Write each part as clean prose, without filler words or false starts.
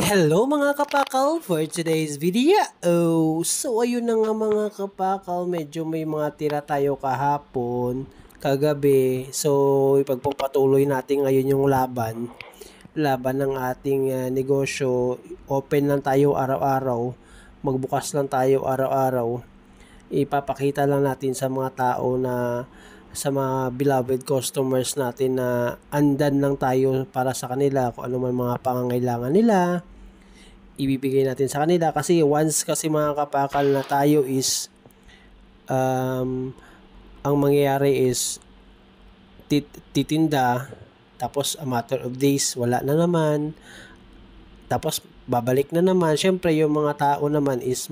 Hello mga kapakal for today's video. So ayun na nga mga kapakal, medyo may mga tira tayo kahapon, kagabi. So ipagpapatuloy natin ngayon yung laban ng ating negosyo. Open lang tayo araw-araw, magbukas lang tayo araw-araw. Ipapakita lang natin sa mga tao na sa mga beloved customers natin na andan lang tayo para sa kanila, kung ano man mga pangangailangan nila ibibigay natin sa kanila. Kasi once kasi mga kapakal na tayo is ang mangyayari is titinda, tapos a matter of days wala na naman, tapos babalik na naman. Syempre yung mga tao naman is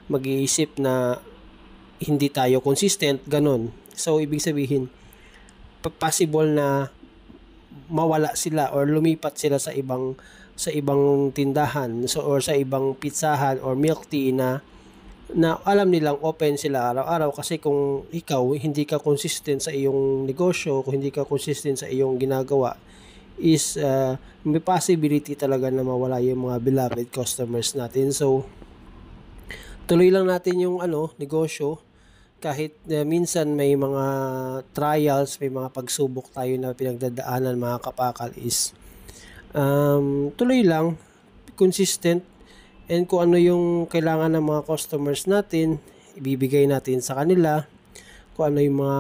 mag-iisip na hindi tayo consistent, ganun. So ibig sabihin possible na mawala sila or lumipat sila sa ibang tindahan, so or sa ibang pizzahan or milk tea na alam nilang open sila araw-araw. Kasi kung ikaw hindi ka consistent sa iyong negosyo, kung hindi ka consistent sa iyong ginagawa, is may possibility talaga na mawala yung mga beloved customers natin. So tuloy lang natin yung negosyo. Kahit minsan may mga trials, may mga pagsubok tayo na pinagdadaanan mga kapakal, is tuloy lang, consistent, and kung ano yung kailangan ng mga customers natin, ibibigay natin sa kanila. Kung ano yung mga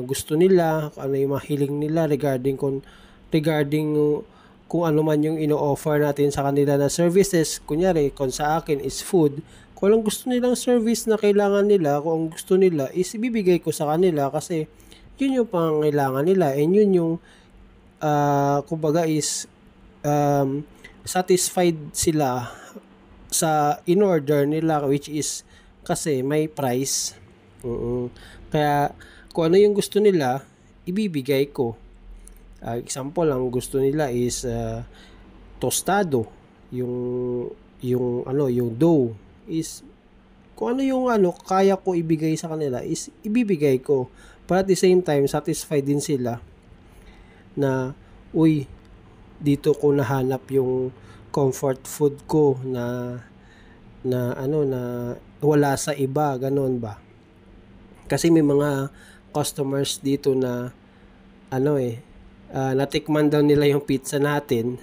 gusto nila, kung ano yung mga hiling nila regarding kung ano man yung ino-offer natin sa kanila na services. Kunyari, kung sa akin is food, kung anong gusto nilang service na kailangan nila, kung ang gusto nila is ibibigay ko sa kanila, kasi yun yung pangangailangan nila, and yun yung kumbaga is satisfied sila sa in-order nila, which is kasi may price. Kaya kung ano yung gusto nila, ibibigay ko. Example, ang gusto nila is tostado, yung dough is kung ano yung kaya ko ibigay sa kanila is ibibigay ko. But at the same time, satisfied din sila na dito ko nahanap yung comfort food ko na wala sa iba, ganun ba? Kasi may mga customers dito na natikman daw nila yung pizza natin,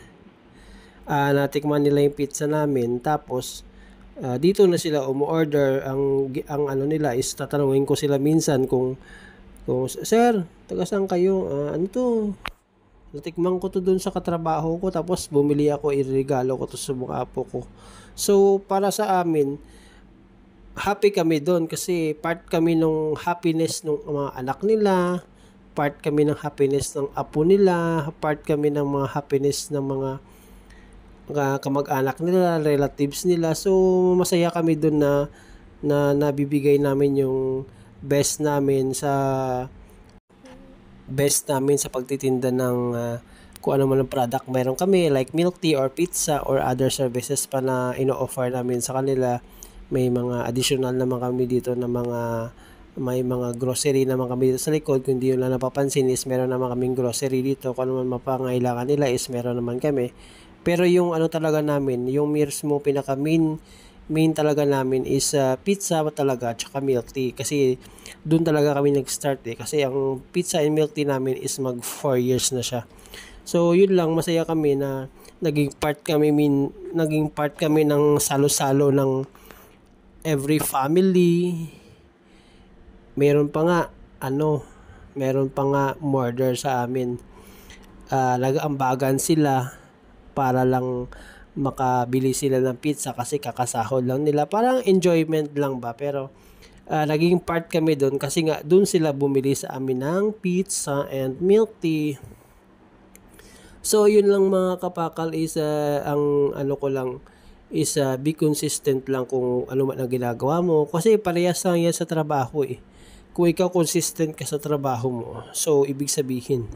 natikman nila yung pizza namin, tapos dito na sila umu-order. Ang nila is tatanungin ko sila minsan kung sir, taga saan kayo? Natikman ko to doon sa katrabaho ko, tapos bumili ako, iregalo ko to sa mga apo ko. So para sa amin, happy kami doon kasi part kami ng happiness ng mga anak nila, part kami ng happiness ng apo nila, part kami ng mga happiness ng mga kamag-anak nila, relatives nila. So masaya kami doon na nabibigay namin yung best namin sa pagtitinda ng kung ano man ang product meron kami, like milk tea or pizza or other services pa na ino-offer namin sa kanila. May mga additional naman kami dito na may mga grocery naman kami dito sa likod. Kung di yun lang napapansin is meron naman kaming grocery dito. Kung ano man mapangailangan nila is meron naman kami. Pero yung talaga namin, yung mismo pinaka main talaga namin is pizza talaga, tsaka milk tea. Kasi doon talaga kami nag-start kasi ang pizza and milk tea namin is mag 4 years na siya. So yun lang, masaya kami na naging part kami ng salo-salo ng every family. Meron pa nga murder sa amin. Nag-ambagan sila para lang makabili sila ng pizza kasi kakasahod lang nila. Parang enjoyment lang ba, pero naging part kami doon kasi nga doon sila bumili sa amin ng pizza and milk tea. So yun lang mga kapakal, is ang ko lang is be consistent lang kung ano man ang ginagawa mo, kasi parehas lang yan sa trabaho Kung ikaw consistent ka sa trabaho mo, so ibig sabihin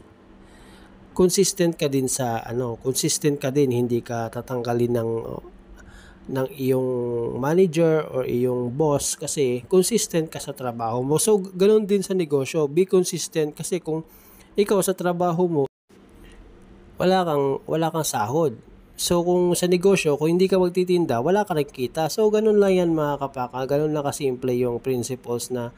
consistent ka din hindi ka tatanggalin ng iyong manager or iyong boss kasi consistent ka sa trabaho mo. So ganoon din sa negosyo, be consistent, kasi kung ikaw sa trabaho mo wala kang sahod. So kung sa negosyo, kung hindi ka magtitinda, wala ka rin kita. So ganun lang yan mga kapakal, ganun lang kasimple yung principles na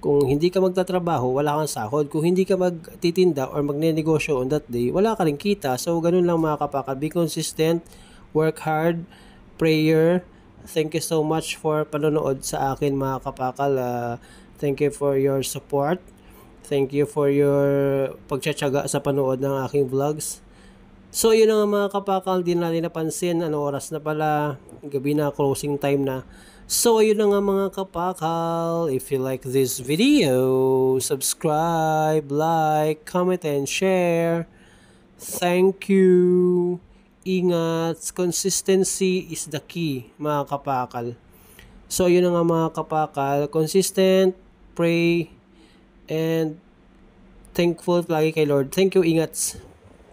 kung hindi ka magtatrabaho, wala kang sahod. Kung hindi ka magtitinda or magnenegosyo on that day, wala ka rin kita. So ganun lang mga kapakal, be consistent, work hard, prayer. Thank you so much for panonood sa akin mga kapakal. Thank you for your support. Thank you for your pagtsatsaga sa panood ng aking vlogs. So, yun na nga mga kapakal, di natin napansin, oras na pala, gabi na, closing time na. So, yun na nga mga kapakal, if you like this video, subscribe, like, comment, and share. Thank you. Ingat, consistency is the key mga kapakal. So, yun na nga mga kapakal, consistent, pray, and thankful lagi kay Lord. Thank you, ingat.